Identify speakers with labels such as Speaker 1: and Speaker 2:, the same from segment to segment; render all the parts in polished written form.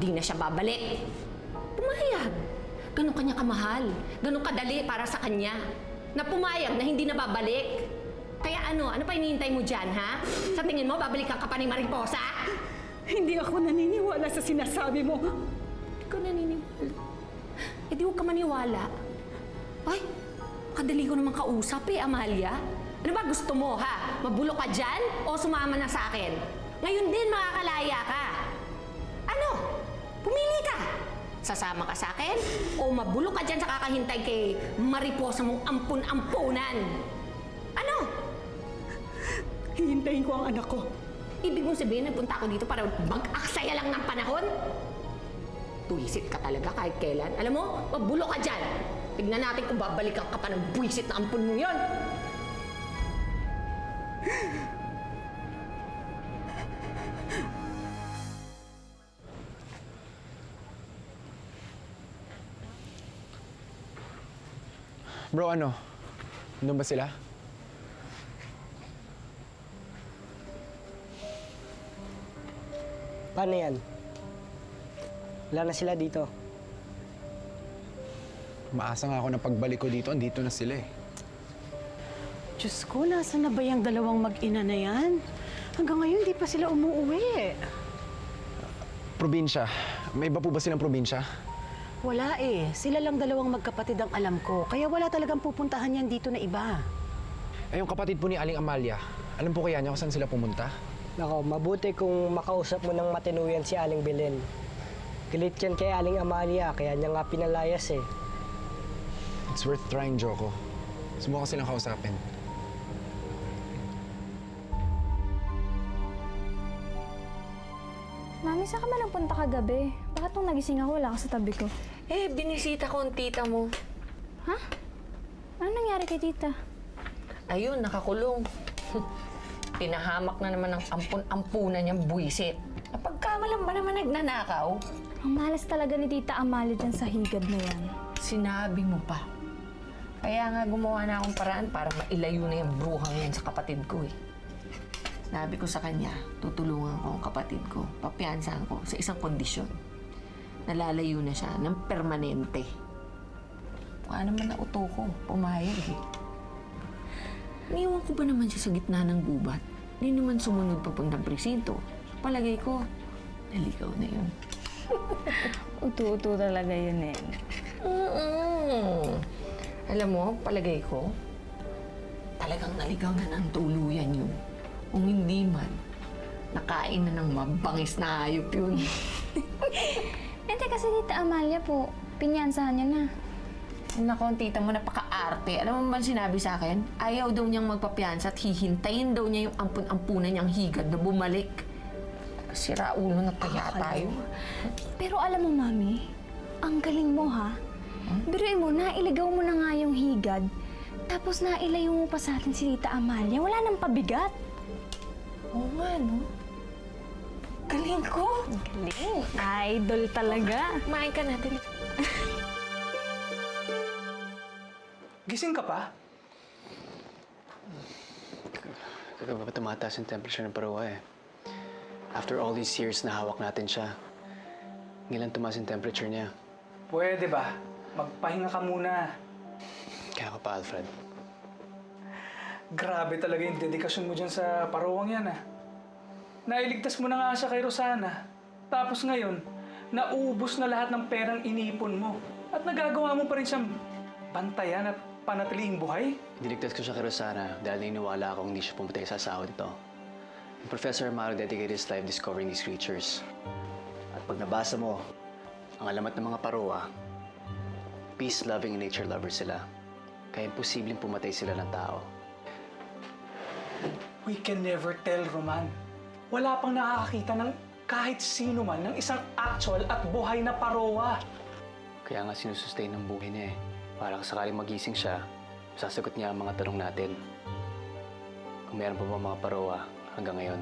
Speaker 1: di na siya babalik. Pumayag. Ganun kanya kamahal. Ganun kadali para sa kanya. Na pumayag na hindi na babalik. Kaya ano pa hinihintay mo dyan, ha? Sa tingin mo, babalikan ka pa ni Mariposa?
Speaker 2: Hindi ako naniniwala sa sinasabi mo.
Speaker 1: Hindi ka naniniwala. Eh di huwag ka maniwala. Ay, kadali ko naman kausap Amalia. Ano ba gusto mo, ha? Mabulok ka dyan o sumama na sa akin? Ngayon din makakalaya ka. Ano? Pumili ka. Sasama ka sa akin o mabulok ka dyan sa kakahintay kay Mariposa mong ampun-ampunan? Ano?
Speaker 2: Hihintayin ko ang anak ko.
Speaker 1: Ibig mong sabihin, nagpunta ako dito para mag-aksaya lang ng panahon? Buwisit ka talaga kahit kailan. Alam mo, mabulok ka dyan. Tignan natin kung babalikan ka pa ng buwisit na ampun mo yon.
Speaker 3: Bro, ano? Doon ba sila?
Speaker 4: Paano yan? Wala na sila dito.
Speaker 3: Maasa nga ako na pagbalik ko dito, andito na sila eh.
Speaker 2: Diyos ko, nasaan na ba yung dalawang mag-ina na yan? Hanggang ngayon, di pa sila umuuwi.
Speaker 3: Probinsya. May iba po ba silang probinsya?
Speaker 2: Wala eh. Sila lang dalawang magkapatid ang alam ko. Kaya wala talagang pupuntahan yan dito na iba.
Speaker 3: Eh, yung kapatid po ni Aling Amalia, alam po kaya niya kung saan sila pumunta?
Speaker 4: Nako, mabuti kung makausap mo ng matinuyan si Aling Belen. Galit yan kay Aling Amalia, kaya niya nga pinalayas eh.
Speaker 3: It's worth trying, Joko. Subukan silang kausapin.
Speaker 5: Mami, saan ka ba nagpunta kagabi? Bakit nung nagising ako, wala ka sa tabi ko?
Speaker 1: Eh, binisita ko ang tita mo.
Speaker 5: Ha? Ano nangyari kay tita?
Speaker 1: Ayun, nakakulong. Pinahamak na naman ng ampun-ampunan niyang buwisit. Napagkamalan ba naman nagnanakaw?
Speaker 5: Ang malas talaga ni Tita Amalia dyan sa higad na yan.
Speaker 1: Sinabi mo pa. Kaya nga gumawa na akong paraan para mailayo na yung bruhang yan sa kapatid ko eh. Sabi ko sa kanya, tutulungan ko ang kapatid ko, papiyansahan ko sa isang kondisyon. Nalalayo na siya ng permanente. Kung naman nauto ko, pumayag eh. Iniwan ko ba naman siya sa gitna ng gubat? Hindi naman sumunod papuntang presinto. Palagay ko, naligaw na yun.
Speaker 5: Uto-uto talaga yun eh.
Speaker 1: Alam mo, palagay ko, talagang naligaw na ng tuluyan yun. Kung hindi man, nakain na ng mabangis na hayop yun.
Speaker 5: Hindi kasi Tita Amalia po, pinyansahan niya na.
Speaker 1: Nako, tita mo, napaka-arte. Alam mo ba sinabi sa akin? Ayaw daw niyang magpapiyansa at hihintayin daw niya yung ampun-ampunan niyang higad na bumalik. Sira ulo na kaya tayo.
Speaker 5: Pero alam mo, Mami, ang galing mo ha. Biruin mo, nailigaw mo na nga yung higad, tapos nailayo mo pa sa atin si Tita Amalia. Wala nang pabigat.
Speaker 1: Oo nga, no? Galing ko.
Speaker 5: Galing. Idol talaga.
Speaker 1: Kumain ka natin.
Speaker 6: Gising ka pa?
Speaker 7: Kagabi pa tumataas yung temperature ng Parawa eh. After all these years na hawak natin siya, ngayon tumaas yung temperature niya.
Speaker 6: Pwede ba? Magpahinga ka muna.
Speaker 7: Kaya ka pa, Alfred.
Speaker 6: Grabe talaga yung dedikasyon mo dyan sa paruwang yan ah. Nailigtas mo na nga siya kay Rosana. Tapos ngayon, naubos na lahat ng perang inipon mo. At nagagawa mo pa rin siyang bantayan at panatiling buhay?
Speaker 7: Diligtas ko siya kay Rosana dahil naniniwala akong hindi siya pumatay sa asawa nito. Yung Professor Amaro dedicated his life discovering these creatures. At pag nabasa mo, ang alamat ng mga Parawa, peace-loving and nature lovers sila. Kaya imposibleng pumatay sila ng tao.
Speaker 6: We can never tell, Roman. Wala pang nakakakita ng kahit sino man ng isang actual at buhay na Parawa.
Speaker 7: Kaya nga sinusustain ng buhay niya eh. Para sakaling magising siya, sasagot niya ang mga tanong natin. Kung meron pa ba mga Parawa hanggang ngayon.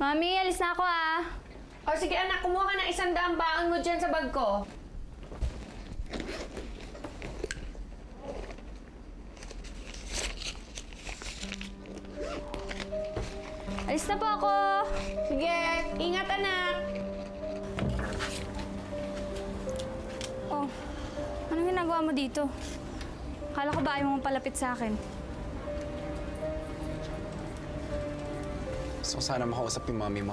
Speaker 5: Mami, alis na ako ah.
Speaker 1: O sige anak, kumuha ka ng 100 baon mo dyan sa bag ko.
Speaker 5: Alis na po ako.
Speaker 1: Sige, ingat anak.
Speaker 5: Oh, anong ginagawa mo dito? Kala ko ba ayaw mong palapit sa akin?
Speaker 3: Gusto ko sana makausap yung mami mo.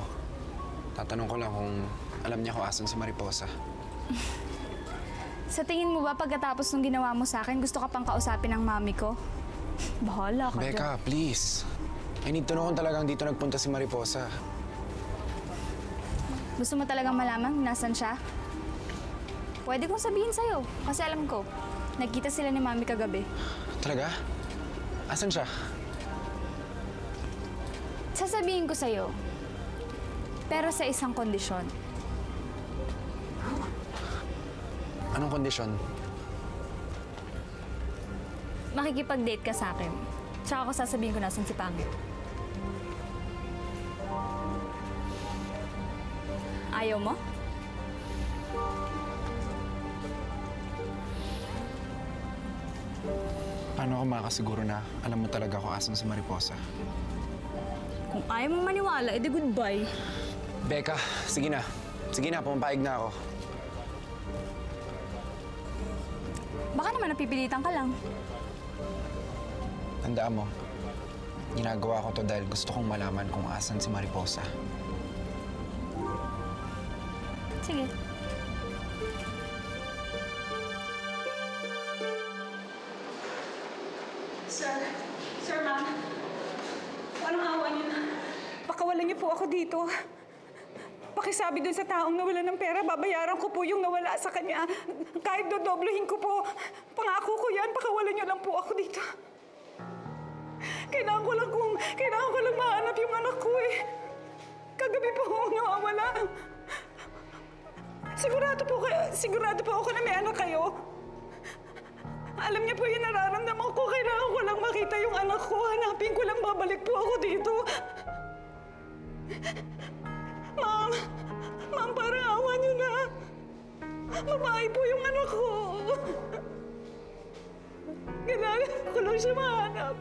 Speaker 3: Tatanong ko lang kung alam niya kung asan si Mariposa.
Speaker 5: Sa tingin mo ba pagkatapos ng ginawa mo sa akin, gusto ka pang kausapin ng mami ko? Bahala ka dyan.
Speaker 3: Becca, please. I need to know kung talagang dito nagpunta si Mariposa.
Speaker 5: Gusto mo talagang malaman kung nasan siya? Pwede kong sabihin sa'yo, kasi alam ko, nagkita sila ni mami kagabi.
Speaker 3: Talaga? Asan siya?
Speaker 5: Sasabihin ko sa'yo, pero sa isang kondisyon.
Speaker 3: Anong kondisyon?
Speaker 5: Makikipag-date ka sa akin. Tsaka ako sasabihin ko nasan si Pangit. Ayaw mo?
Speaker 3: Paano ako makasiguro na alam mo talaga kung asan si Mariposa?
Speaker 5: Kung ayaw mo maniwala, edi goodbye.
Speaker 3: Becca, sige na. Sige na, pumapaig na ako.
Speaker 5: Baka naman napipilitan ka lang.
Speaker 3: Tandaan mo, ginagawa ko to dahil gusto kong malaman kung asan si Mariposa.
Speaker 5: Sige.
Speaker 2: Sir, ma'am. Anong awa niyo na? Pakawalan niyo po ako dito. Pakisabi dun sa taong nawala ng pera, babayaran ko po yung nawala sa kanya. Kahit dodoblohin ko po. Pangako ko yan, pakawalan niyo lang po ako dito. Kailangan ko lang mahanap yung anak ko eh. Kagabi po ako nawawala. Sigurado po ako na may anak kayo. Alam niyo po yung nararamdaman ko. Kailangan ko lang makita yung anak ko. Hanapin ko lang, babalik po ako dito. Ma'am, parang awa niyo na. Babae po yung anak ko. Kailangan ko lang siya mahanap.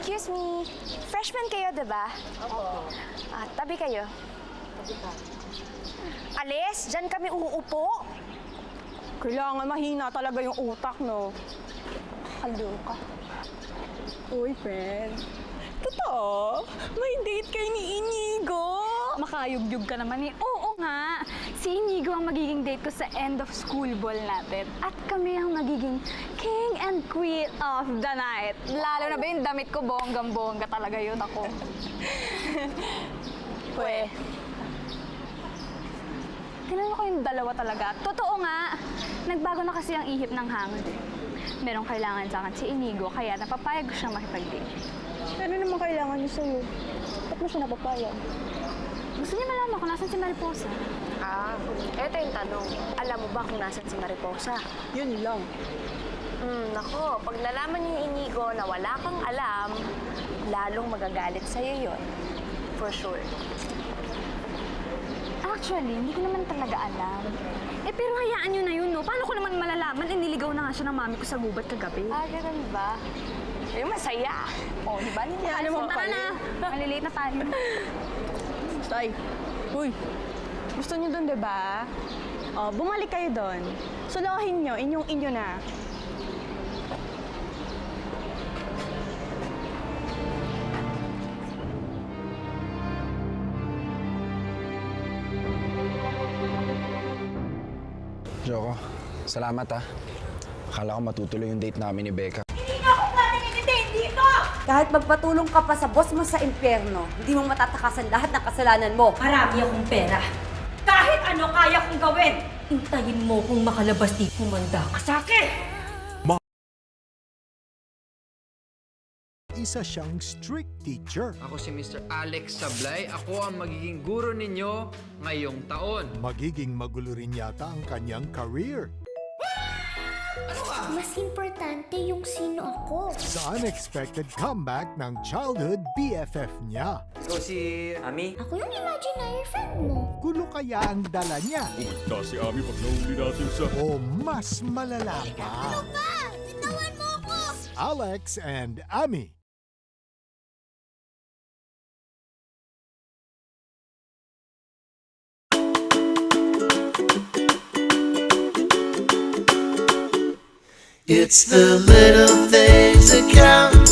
Speaker 5: Excuse me. Freshman kayo, diba? Opo. Tabi kayo. Alis, dyan kami uupo.
Speaker 2: Kailangan mahina talaga yung utak, no?
Speaker 5: Kaloka.
Speaker 2: Uy, friend. Totoo? May date kayo ni Inigo?
Speaker 5: Makayugyug ka naman eh. Oo nga. Si Inigo ang magiging date ko sa end of school ball natin. At kami ang magiging king and queen of the night. Lalo na ba yung damit ko, bonggang-bongga talaga yun ako. Pwe. Tinanong ko yung dalawa talaga. Totoo nga. Nagbago na kasi ang ihip ng hangin. Merong kailangan sa akin si Inigo, kaya napapayag ko siyang makipag-date.
Speaker 2: Ano naman kailangan niyo sa'yo? Ba't mo siya napapayag?
Speaker 5: Gusto niya malaman kung nasan si Mariposa.
Speaker 1: Eto yung tanong. Alam mo ba kung nasan si Mariposa?
Speaker 2: Yun lang.
Speaker 1: Nako, pag nalaman niyo yung Inigo na wala kang alam, lalong magagalit sa'yo yun. For sure.
Speaker 5: Actually, hindi ko naman talaga alam. Pero hayaan nyo na yun, no? Paano ko naman malalaman? Niligaw na nga siya ng mami ko sa gubat kagabi.
Speaker 1: Ganun ba? Masaya.
Speaker 5: Di ba?
Speaker 2: Ano mo
Speaker 5: Tara na! Malilate na tayo.
Speaker 2: Tay, uy, gusto niyo doon, diba? Bumalik kayo doon. Suluhin niyo, inyong-inyo na.
Speaker 3: Joko, salamat ah. Akala ko matutuloy yung date namin ni Becca.
Speaker 8: Hindi nga ako pwede nag-date dito! Kahit magpatulong ka pa sa boss mo sa impyerno, hindi mo matatakasan lahat ng kasalanan mo.
Speaker 9: Marami akong pera. Kahit ano kaya kong gawin. Hintayin mo kung makalabas di kumanda ka sa akin.
Speaker 10: Isa siyang strict teacher.
Speaker 11: Ako si Mr. Alex Sablay. Ako ang magiging guro ninyo ngayong taon.
Speaker 10: Magiging magulo rin yata ang kanyang career.
Speaker 12: Mas importante yung sino ako.
Speaker 10: Sa unexpected comeback ng childhood BFF niya.
Speaker 11: Ikaw si Ami?
Speaker 12: Ako yung imaginary friend mo.
Speaker 10: Gulo kaya ang dala niya?
Speaker 13: Pumunta si Ami pag nahuli natin sa...
Speaker 10: O mas malala pa?
Speaker 12: Ano ba? Bitawan mo ako!
Speaker 10: Alex and Ami.
Speaker 14: It's the little things that count,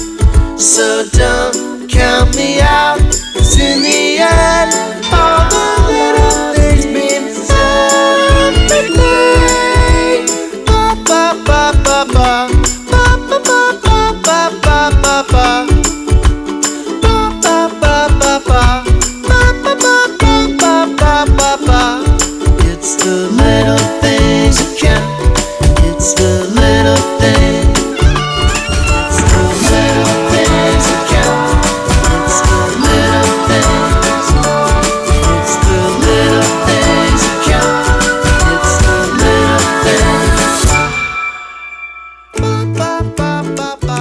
Speaker 14: so don't count me out. 'Cause in the end, all the little things mean something. Ba ba ba ba ba, ba ba ba ba ba ba ba ba. Ba ba ba ba ba, ba ba ba ba ba ba ba. It's the little things that count. It's the little things. It's the little things that count. It's the little things. It's the little things that count. It's the little things. Ba ba ba ba ba.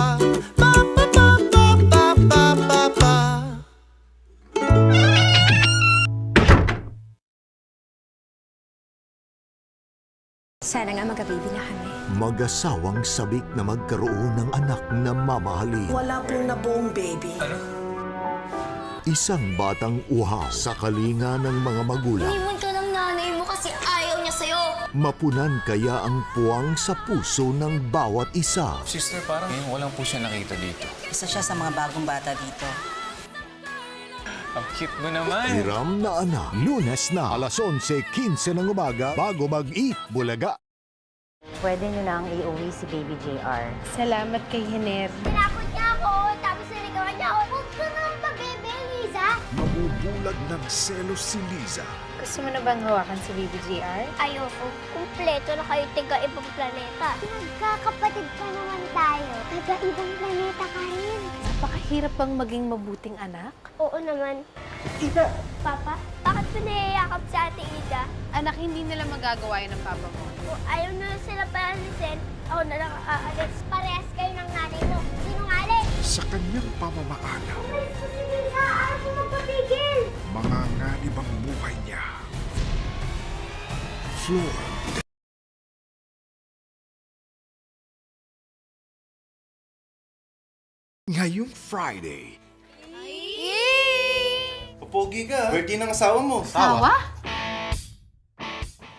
Speaker 14: Ba ba ba ba ba ba ba ba.
Speaker 12: Sana nga magka-baby na kami.
Speaker 10: Mag-asawang sabik na magkaroon ng anak na mamahalin.
Speaker 14: Wala pong nabuong baby.
Speaker 10: Isang batang uha sa kalinga ng mga magulang.
Speaker 12: Iniwan ka ng nanay mo kasi ayaw niya sa'yo.
Speaker 10: Mapunan kaya ang puwang sa puso ng bawat isa.
Speaker 3: Sister, parang ngayon ko lang po siya nakita dito.
Speaker 9: Isa siya sa mga bagong bata dito.
Speaker 3: Ang cute mo naman.
Speaker 10: Hiram na anak, Lunes na, alas 11:15 ng umaga bago mag-eat Bulaga.
Speaker 15: Pwede nyo nang iuwi si Baby JR.
Speaker 8: Salamat kay Hiner.
Speaker 12: Tinakot niya ako, tapos niligawan niya ako. Huwag ka nang pag-bebe, Liza.
Speaker 10: Mabubulag ng selos si Liza.
Speaker 8: Gusto mo na bang hawakan si Baby JR?
Speaker 12: Ayoko. Kumpleto na kayo tiga-ibang planeta. Magkakapatid pa naman tayo. Taga-ibang planeta ka rin.
Speaker 8: Napakahirap bang maging mabuting anak?
Speaker 12: Oo naman. Ida! Papa, bakit pinahihiyakap si Ate Ida?
Speaker 8: Anak, hindi nila magagawa yun ng papa mo.
Speaker 12: Kung ayaw na sila paalisin, ako na lang aalis. Parehas kayo ng nanay mo. Sinungaling!
Speaker 10: Sa kanyang pamamaala,
Speaker 12: Umalis ko si Lisa! Ayaw ko magpapigil!
Speaker 10: mga nganib ang buhay niya. Floor. Ngayong Friday,
Speaker 14: Pogi ka. Birthday ng asawa mo.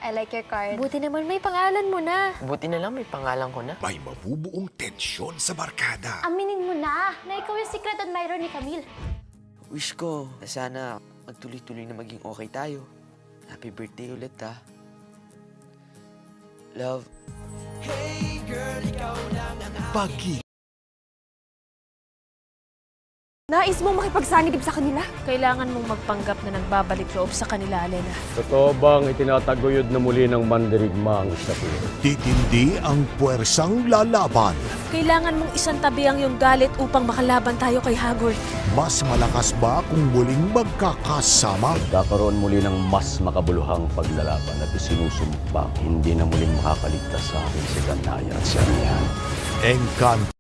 Speaker 12: I like your card. Buti naman may pangalan mo na.
Speaker 1: Buti na lang may pangalan ko na.
Speaker 10: may mabubuong tensyon sa barkada.
Speaker 12: Aminin mo na na ikaw yung secret admirer ni Camille.
Speaker 11: Wish ko na sana magtuloy-tuloy na maging okay tayo. Happy birthday ulit, ha? Love.
Speaker 10: Pagi.
Speaker 8: Nais mong makipagsanib sa kanila? Kailangan mong magpanggap na nagbabalik loob sa kanila, Alena.
Speaker 13: Totoo bang itinataguyod na muli ng mandirigma ang sapir?
Speaker 10: Titindi ang puwersang lalaban.
Speaker 8: Kailangan mong isantabi ang iyong galit upang makalaban tayo kay Hagrid.
Speaker 10: Mas malakas ba kung muling magkakasama?
Speaker 13: Kakaroon muli ng mas makabuluhang paglalaban at isinusumpang hindi na muling makakaligtas sa akin si Ganaya at si Amihan.
Speaker 10: Encanto.